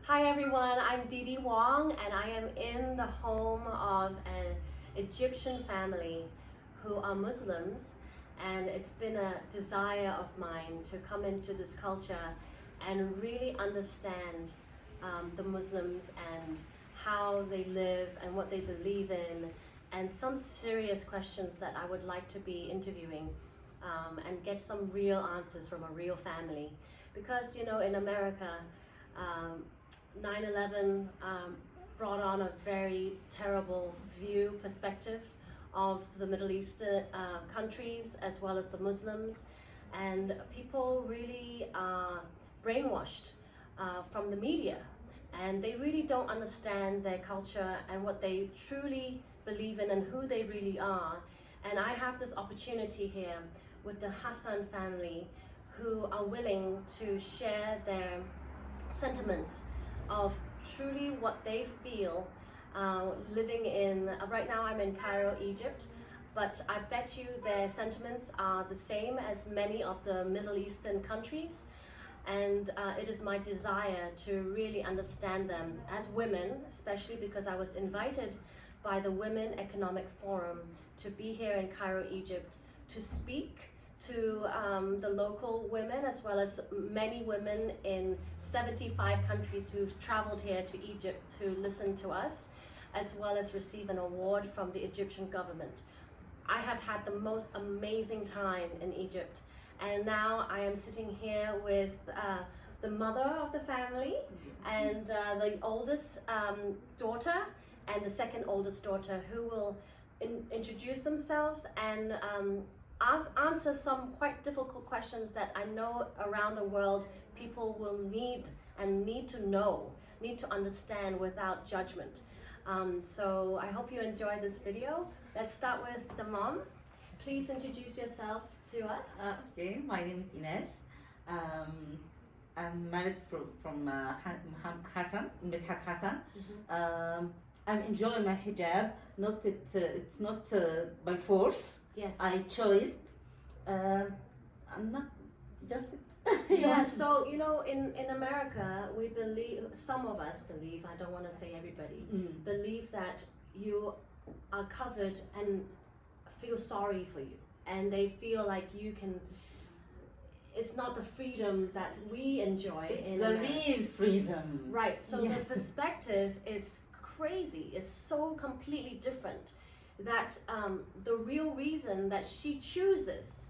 Hi everyone, I'm Didi Wong and I am in the home of an Egyptian family who are Muslims, and it's been a desire of mine to come into this culture and really understand the Muslims and how they live and what they believe in, and some serious questions that I would like to be interviewing and get some real answers from a real family. Because in America, 9/11 brought on a very terrible perspective of the Middle East countries as well as the Muslims, and people really are brainwashed from the media, and they really don't understand their culture and what they truly believe in and who they really are. And I have this opportunity here with the Hassan family, who are willing to share their sentiments of truly what they feel living in, right now I'm in Cairo, Egypt, but I bet you their sentiments are the same as many of the Middle Eastern countries. And it is my desire to really understand them as women, especially because I was invited by the Women Economic Forum to be here in Cairo, Egypt, to speak to the local women as well as many women in 75 countries who've traveled here to Egypt to listen to us, as well as receive an award from the Egyptian government. I have had the most amazing time in Egypt, and now I am sitting here with the mother of the family and the oldest daughter and the second oldest daughter, who will introduce themselves and answer some quite difficult questions that I know around the world people will need to know, need to understand without judgment. So I hope you enjoy this video. Let's start with the mom. Please introduce yourself to us. Okay, my name is Ynez. I'm married from Hassan, Midhat Hassan. I'm enjoying my hijab. It's not by force. Yes. I chose it. I'm not just it. Yeah, so in America, we believe, some of us believe, I don't want to say everybody, believe that you are covered and feel sorry for you, and they feel like you can, it's not the freedom that we enjoy. It's in the America. real freedom. Right, so Yeah. the perspective is crazy, it's so completely different, that the real reason that she chooses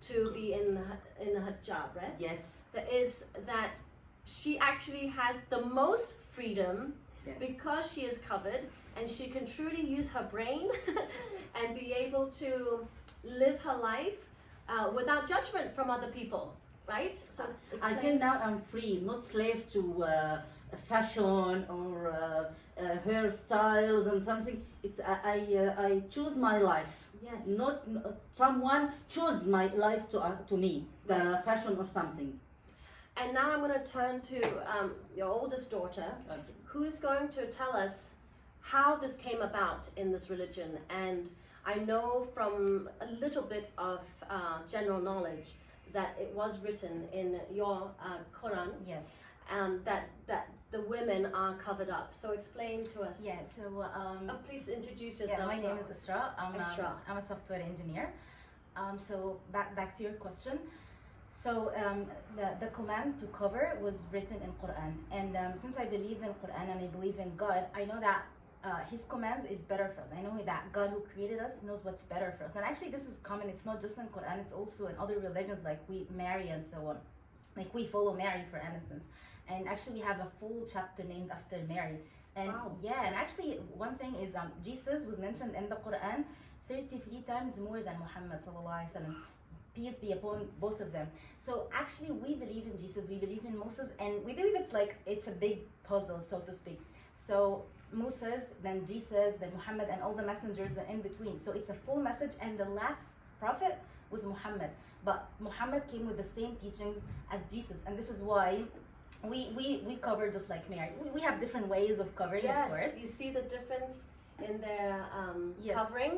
to be in the hijab, right? Yes. That is that she actually has the most freedom, Yes. because she is covered, and she can truly use her brain and be able to live her life without judgment from other people, right? So I feel now I'm free, not slave to fashion or hairstyles and something. It's I choose my life. yes, Not someone choose my life to me, the fashion or something. And now I'm going to turn to your oldest daughter, Okay. who's going to tell us how this came about in this religion. And I know from a little bit of general knowledge that it was written in your Quran, Yes. that the women are covered up. So explain to us. Yeah. So Please introduce yeah, yourself. my to name us. is Isra. Isra. I'm a software engineer. So back to your question. So the command to cover was written in Quran, and since I believe in Quran and I believe in God, I know that His commands is better for us. I know that God who created us knows what's better for us. And actually, this is common. It's not just in Quran. It's also in other religions, like we marry and so on. Like we follow Mary, for instance. And actually, we have a full chapter named after Mary. And Wow. yeah, and actually, one thing is Jesus was mentioned in the Quran 33 times more than Muhammad sallallahu alaihi wasallam. Peace be upon both of them. So actually, we believe in Jesus, we believe in Moses, and we believe it's a big puzzle, so to speak. So Moses, then Jesus, then Muhammad, and all the messengers are in between. So it's a full message, and the last prophet was Muhammad. But Muhammad came with the same teachings as Jesus, and this is why we cover just like Mary. We have different ways of covering, of course. Yes, you see the difference in their Yes. covering,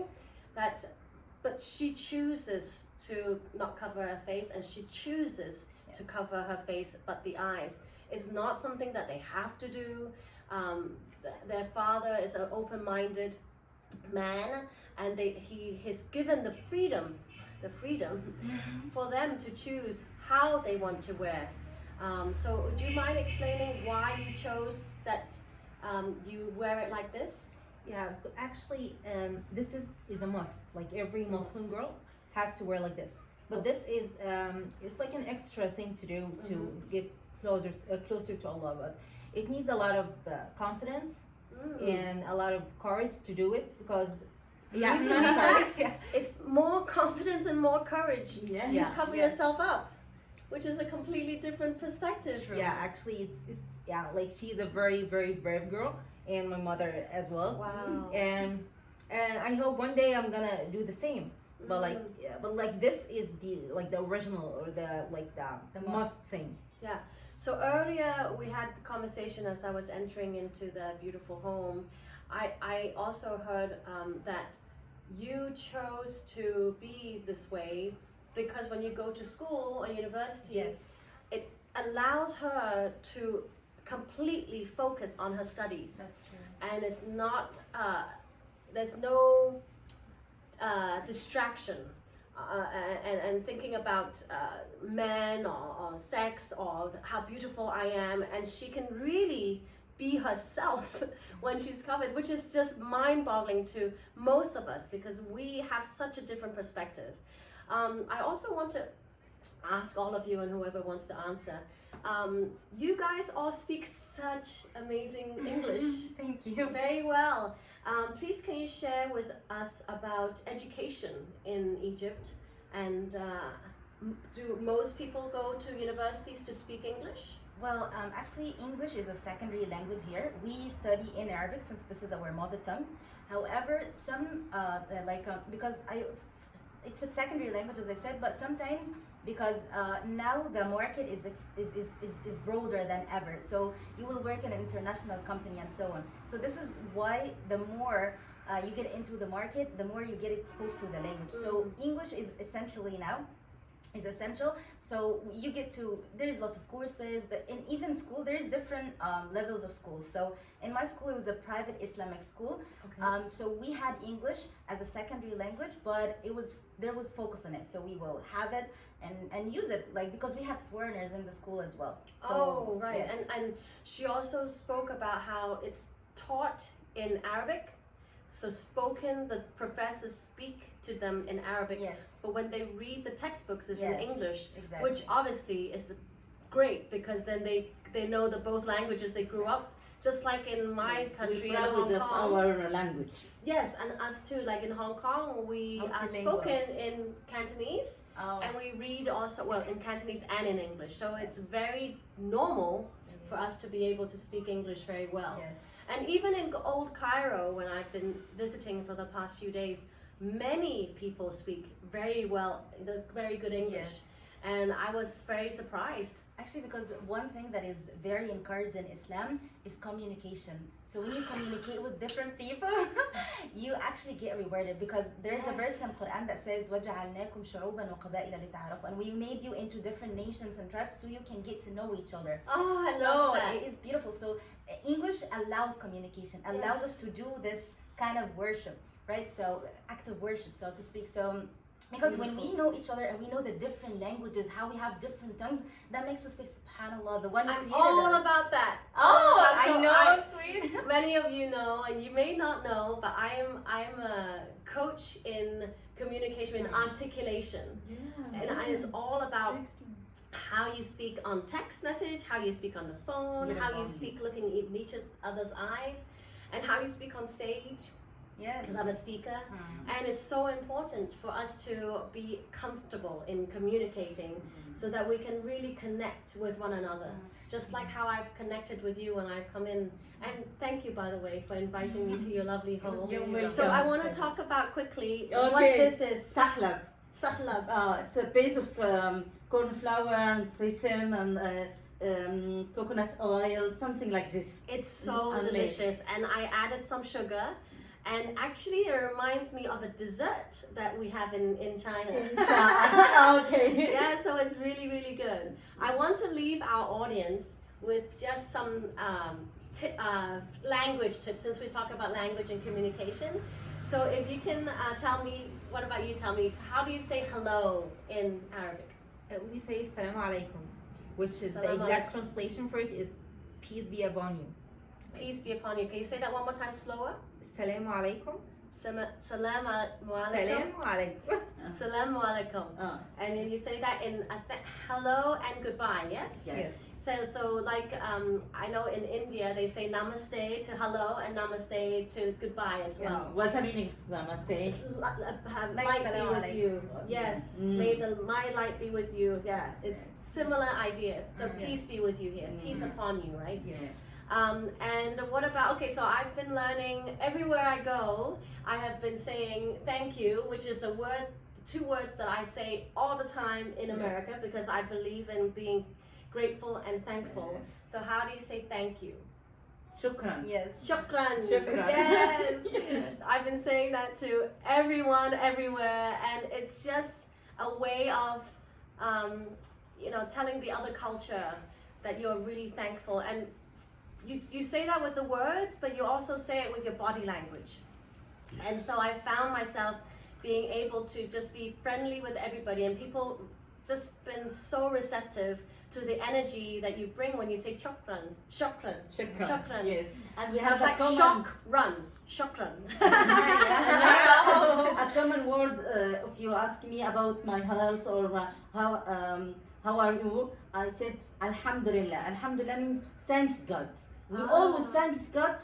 but she chooses to not cover her face, and she chooses to Yes. cover her face but the eyes. It's not something that they have to do. Their father is an open-minded man, and he's given the freedom for them to choose how they want to wear. So would you mind explaining why you chose that you wear it like this? Yeah, actually, this is a must. Like every Muslim girl has to wear like this. But this is it's like an extra thing to do to get closer to Allah. But it needs a lot of confidence and a lot of courage to do it because it's more confidence and more courage. Yes. You cover yourself up, which is a completely different perspective. Yeah, actually, like she's a very, very brave girl, and my mother as well. Wow. And I hope one day I'm gonna do the same. But like this is the original or the must thing. Yeah. So earlier we had the conversation as I was entering into the beautiful home. I also heard that you chose to be this way because when you go to school or university, it allows her to completely focus on her studies. That's true. And it's not, there's no distraction and thinking about men or sex or how beautiful I am, and she can really be herself when she's covered, which is just mind-boggling to most of us because we have such a different perspective. I also want to ask all of you and whoever wants to answer, you guys all speak such amazing English. Thank you. Very well. Please can you share with us about education in Egypt, and do most people go to universities to speak English? Well, actually, English is a secondary language here. We study in Arabic since this is our mother tongue. However, some because it's a secondary language, as I said, but sometimes because now the market is broader than ever. So you will work in an international company and so on. So this is why the more you get into the market, the more you get exposed to the language. So English is essentially now is essential. So you get to, there's lots of courses, in even school, there's different levels of schools. So in my school, it was a private Islamic school. Okay. So we had English as a secondary language, but there was focus on it. So we will have it and use it, like, because we had foreigners in the school as well. So, oh, right. yes. And she also spoke about how it's taught in Arabic. So spoken, the professors speak to them in Arabic. Yes. But when they read the textbooks, it's in English, exactly. which obviously is great because then they know the both languages they grew up. Just like in my country, in Hong We're proud Kong. of our language. Yes, and us too. Like in Hong Kong, we are spoken in Cantonese, and we read also in Cantonese and in English. So it's very normal for us to be able to speak English very well. Yes. And even in old Cairo, when I've been visiting for the past few days, many people speak very well, very good English. Yes. And I was very surprised. Actually, because one thing that is very encouraged in Islam is communication. So when you communicate with different people, you actually get rewarded because there is a verse in Quran that says وَجَعَلْنَاكُمْ شُعُوبًا وَقَبَائِلَ لِتَعَارَفُوا, and we made you into different nations and tribes so you can get to know each other. Oh, I love that. It is beautiful. So English allows communication, allows us to do this kind of worship, right? So act of worship, so to speak. So because when we know each other and we know the different languages, how we have different tongues, that makes us say, SubhanAllah, the one who I'm created all us. about that. Oh, So I know, sweet. Many of you know, and you may not know, but I am a coach in communication, in articulation, and it's all about how you speak on text message, how you speak on the phone, how you speak looking in each other's eyes, and how you speak on stage. Yes. Because I'm a speaker, and it's so important for us to be comfortable in communicating so that we can really connect with one another. Just like how I've connected with you when I come in. And thank you, by the way, for inviting me to your lovely home. So I want to talk about quickly what this is. Sahlab. Sahlab. It's a base of corn flour and sesame and coconut oil, something like this. It's so delicious, and I added some sugar. And actually, it reminds me of a dessert that we have in China. Okay. Yeah, so it's really, really good. I want to leave our audience with just some language tips, since we talk about language and communication. So if you can tell me, what about you tell me, how do you say hello in Arabic? We say Assalamu alaikum, which is the Assalamu exact alaikum. translation for it is peace be upon you. Peace be upon you. Can you say that one more time slower? Assalamu alaikum. Salam alaikum. Assalamu alaikum. Salamu alaikum. And then you say that in hello and goodbye, yes? Yes. So like I know in India they say namaste to hello and namaste to goodbye as well. What's the meaning of namaste? Light be salam with alaikum. you. Yes. Mm. May my light be with you. Yeah. It's similar idea. The Mm. peace be with you here. Peace upon you, right? Yeah. And what about, okay, so I've been learning everywhere I go, I have been saying thank you, which is a word, 2 words that I say all the time in America because I believe in being grateful and thankful. Yes. So how do you say thank you? Shukran. Yes. Shukran. Shukran. Yes. I've been saying that to everyone, everywhere, and it's just a way of, telling the other culture that you're really thankful. And you say that with the words, but you also say it with your body language. And so I found myself being able to just be friendly with everybody, and people just been so receptive to the energy that you bring when you say shukran, shukran, Shukran. shukran. Yes. And we have It's like a common, shock, run, shukran. a common word. If you ask me about my health or how are you, I said Alhamdulillah. Alhamdulillah means thanks God. We always thanks God.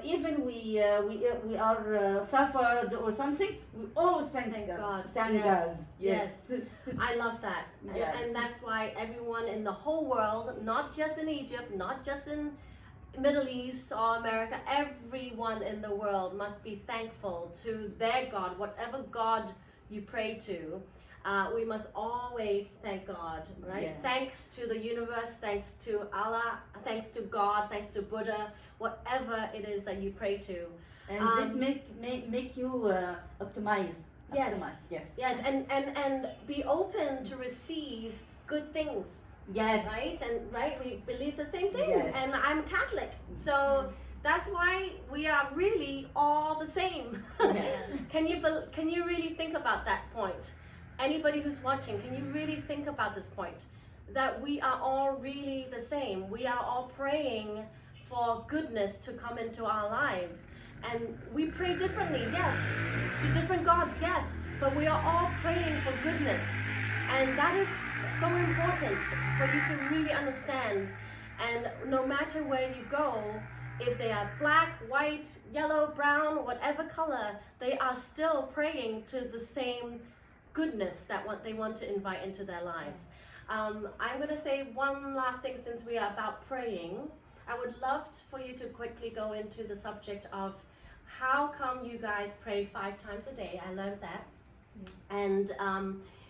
Even we are suffered or something, we always thank God. Thank Yes. God. Yes. I love that. Yes. And that's why everyone in the whole world, not just in Egypt, not just in Middle East or America, everyone in the world must be thankful to their God, whatever God you pray to. We must always thank God, right? Yes. Thanks to the universe, thanks to Allah, thanks to God, thanks to Buddha, whatever it is that you pray to. And this make you optimize. Yes. Yes. Yes, and be open to receive good things. Yes. Right? And we believe the same thing. Yes. And I'm Catholic. So that's why we are really all the same. Yes. Can you really think about that point? Anybody who's watching, can you really think about this point? That we are all really the same. We are all praying for goodness to come into our lives. And we pray differently, yes, to different gods, yes, but we are all praying for goodness. And that is so important for you to really understand. And no matter where you go, if they are black, white, yellow, brown, whatever color, they are still praying to the same goodness that what they want to invite into their lives. I'm going to say one last thing since we are about praying. I would love for you to quickly go into the subject of how come you guys pray 5 times a day. I learned that. And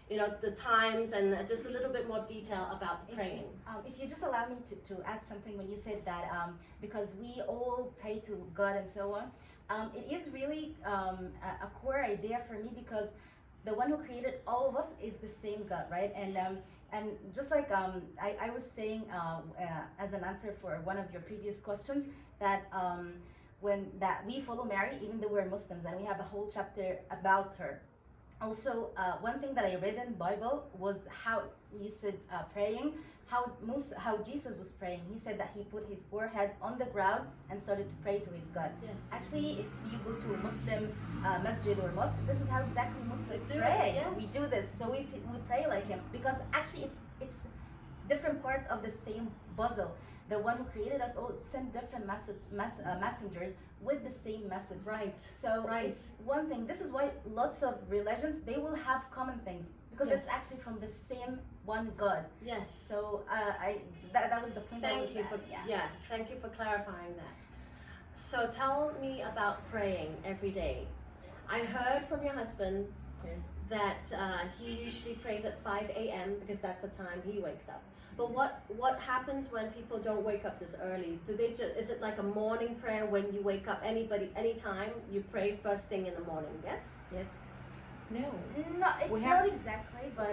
the times and just a little bit more detail about the praying. If you just allow me to add something when you said that, because we all pray to God and so on, it is really a core idea for me, because the one who created all of us is the same God, right? And and just like I was saying as an answer for one of your previous questions, that that we follow Mary even though we're Muslims, and we have a whole chapter about her. Also, one thing that I read in the Bible was how you said praying, how Jesus was praying. He said that he put his forehead on the ground and started to pray to his God. Yes. Actually, if you go to a Muslim masjid or mosque, this is how exactly Muslims We do pray. it, yes. We do this, so we pray like him, because actually it's different parts of the same puzzle. The one who created us all sent different messengers with the same message. Right. So Right. it's one thing. This is why lots of religions, they will have common things, because it's Yes. actually from the same one God. Yes. So that was the point. that I Thank was you at, for yeah. thank you for clarifying that. So tell me about praying every day. I heard from your husband that he usually prays at 5 a.m. because that's the time he wakes up. But what happens when people don't wake up this early? Is it like a morning prayer when you wake up? Anytime you pray first thing in the morning? Yes. Yes. No. No, it's We not have- exactly, but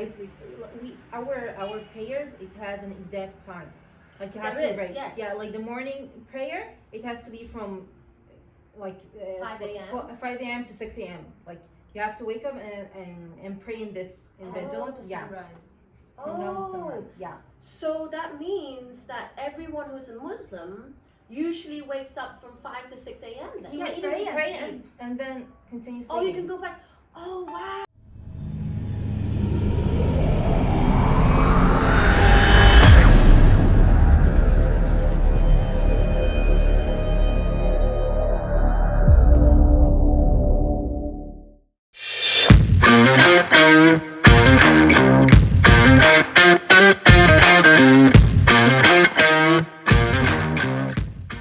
Our prayers, it has an exact time. Like you have There to is, break. yes. Yeah, like the morning prayer, it has to be from like 5 a.m. 5 a.m. to 6 a.m. Like you have to wake up and pray in this Dawn to yeah. sunrise. And then Oh, sunrise. Yeah. so that means that everyone who's a Muslim usually wakes up from 5 to 6 a.m. then. You Yeah, can even pray to and pray sleep. and then continue Oh, you sleeping. can go back. Oh, wow.